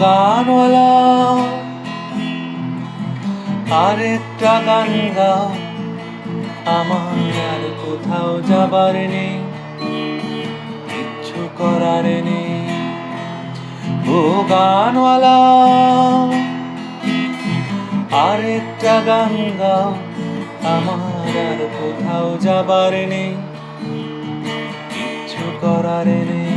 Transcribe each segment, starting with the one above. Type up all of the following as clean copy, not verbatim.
গানওয়ালা আরেকটা গান গাও, আমার আর কোথাও যাবার নেই, কিচ্ছু করার নেই। ও গানওয়ালা আরেকটা গান গাও, আমার আর কোথাও যাবার নেই, কিচ্ছু করার নেই।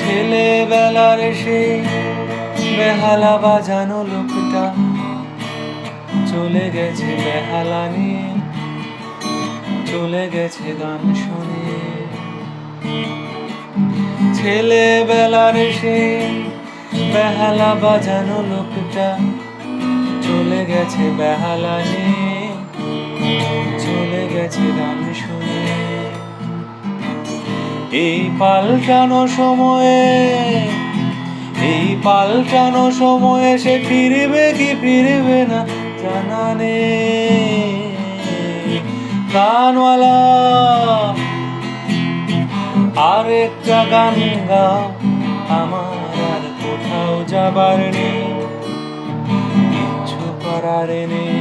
ছেলেবেলার সেই বেহালা বাজানো লোকটা চলে গেছে বেহালা নিয়ে, চলে গেছে গান শুনে। ছেলেবেলার সেই বেহালা বাজানো লোকটা চলে গেছে বেহালা নিয়ে, চলে গেছে গান শুনে। এই পাল্টানো সময়ে সে ফিরবে কি ফিরবে না জানা নেই। গানওয়ালা আরেকটা গান গাও, আমার আর কোথাও যাবার নেই, কিচ্ছু করার নেই।